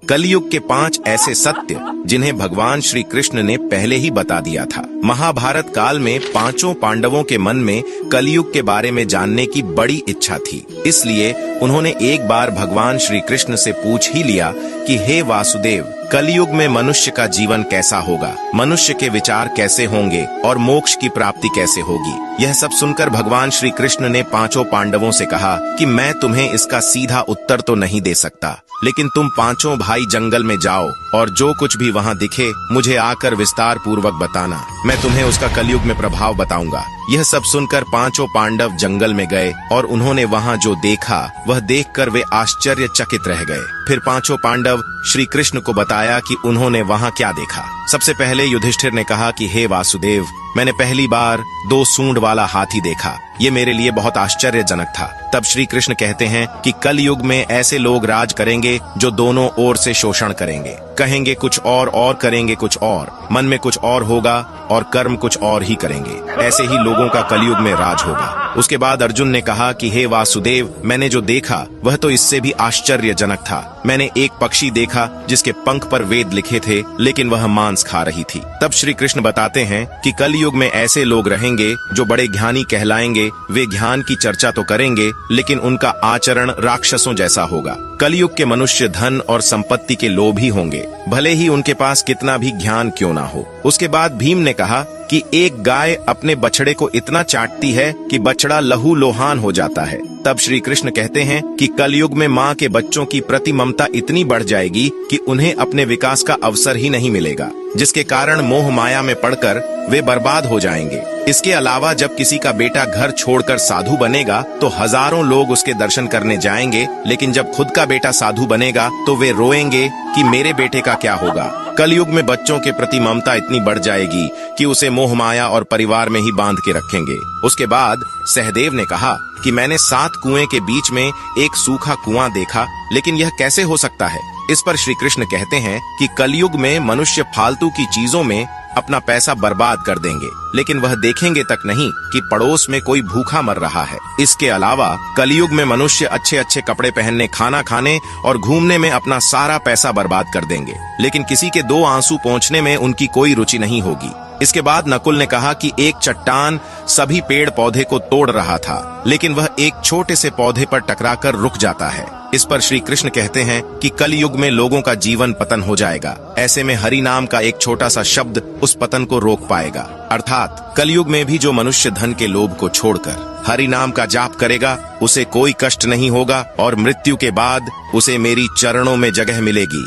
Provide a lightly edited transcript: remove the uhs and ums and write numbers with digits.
कलयुग के 5 ऐसे सत्य जिन्हें भगवान श्री कृष्ण ने पहले ही बता दिया था। महाभारत काल में 5 पांडवों के मन में कलयुग के बारे में जानने की बड़ी इच्छा थी, इसलिए उन्होंने एक बार भगवान श्री कृष्ण से पूछ ही लिया कि हे वासुदेव, कलयुग में मनुष्य का जीवन कैसा होगा, मनुष्य के विचार कैसे होंगे और मोक्ष की प्राप्ति कैसे होगी। यह सब सुनकर भगवान श्री कृष्ण ने 5 पांडवों से कहा कि मैं तुम्हें इसका सीधा उत्तर तो नहीं दे सकता, लेकिन तुम 5 भाई जंगल में जाओ और जो कुछ भी वहाँ दिखे मुझे आकर विस्तार पूर्वक बताना, मैं तुम्हें उसका कलयुग में प्रभाव बताऊंगा। यह सब सुनकर 5 पांडव जंगल में गए और उन्होंने वहाँ जो देखा वह देखकर वे आश्चर्यचकित रह गए। फिर 5 पांडव श्री कृष्ण को बताया कि उन्होंने वहाँ क्या देखा। सबसे पहले युधिष्ठिर ने कहा कि हे वासुदेव, मैंने पहली बार 2 सूंड वाला हाथी देखा, ये मेरे लिए बहुत आश्चर्यजनक था। तब श्री कृष्ण कहते हैं कि कल युग में ऐसे लोग राज करेंगे जो दोनों ओर से शोषण करेंगे, कहेंगे कुछ और करेंगे कुछ और, मन में कुछ और होगा और कर्म कुछ और ही करेंगे। ऐसे ही लोगों का कलयुग में राज होगा। उसके बाद अर्जुन ने कहा कि हे वासुदेव, मैंने जो देखा वह तो इससे भी आश्चर्यजनक था। मैंने एक पक्षी देखा जिसके पंख पर वेद लिखे थे, लेकिन वह मांस खा रही थी। तब श्री कृष्ण बताते हैं कि कलयुग में ऐसे लोग रहेंगे जो बड़े ज्ञानी कहलाएंगे। वे ज्ञान की चर्चा तो करेंगे, लेकिन उनका आचरण राक्षसों जैसा होगा। कलयुग के मनुष्य धन और संपत्ति के लोभी होंगे, भले ही उनके पास कितना भी ज्ञान क्यों ना हो। उसके बाद भीम ने कहा कि एक गाय अपने बछड़े को इतना चाटती है कि बछड़ा लहू लोहान हो जाता है। तब श्री कृष्ण कहते हैं कि कलयुग में माँ के बच्चों की प्रति ममता इतनी बढ़ जाएगी कि उन्हें अपने विकास का अवसर ही नहीं मिलेगा, जिसके कारण मोह माया में पड़कर वे बर्बाद हो जाएंगे। इसके अलावा जब किसी का बेटा घर छोड़कर साधु बनेगा तो हजारों लोग उसके दर्शन करने जाएंगे, लेकिन जब खुद का बेटा साधु बनेगा तो वे रोएंगे कि मेरे बेटे का क्या होगा। कलयुग में बच्चों के प्रति ममता इतनी बढ़ जाएगी कि उसे मोह माया और परिवार में ही बांध के रखेंगे। उसके बाद सहदेव ने कहा कि मैंने 7 कुएं के बीच में एक सूखा कुआं देखा, लेकिन यह कैसे हो सकता है। इस पर श्री कृष्ण कहते हैं कि कलयुग में मनुष्य फालतू की चीजों में अपना पैसा बर्बाद कर देंगे, लेकिन वह देखेंगे तक नहीं कि पड़ोस में कोई भूखा मर रहा है। इसके अलावा कलयुग में मनुष्य अच्छे अच्छे कपड़े पहनने, खाना खाने और घूमने में अपना सारा पैसा बर्बाद कर देंगे, लेकिन किसी के 2 आंसू पोंछने में उनकी कोई रुचि नहीं होगी। इसके बाद नकुल ने कहा कि एक चट्टान सभी पेड़ पौधे को तोड़ रहा था, लेकिन वह एक छोटे से पौधे पर टकराकर रुक जाता है। इस पर श्री कृष्ण कहते हैं कि कल युग में लोगों का जीवन पतन हो जाएगा। ऐसे में हरि नाम का एक छोटा सा शब्द उस पतन को रोक पाएगा। अर्थात कलयुग में भी जो मनुष्य धन के लोभ को छोड़कर हरि नाम का जाप करेगा उसे कोई कष्ट नहीं होगा और मृत्यु के बाद उसे मेरी चरणों में जगह मिलेगी।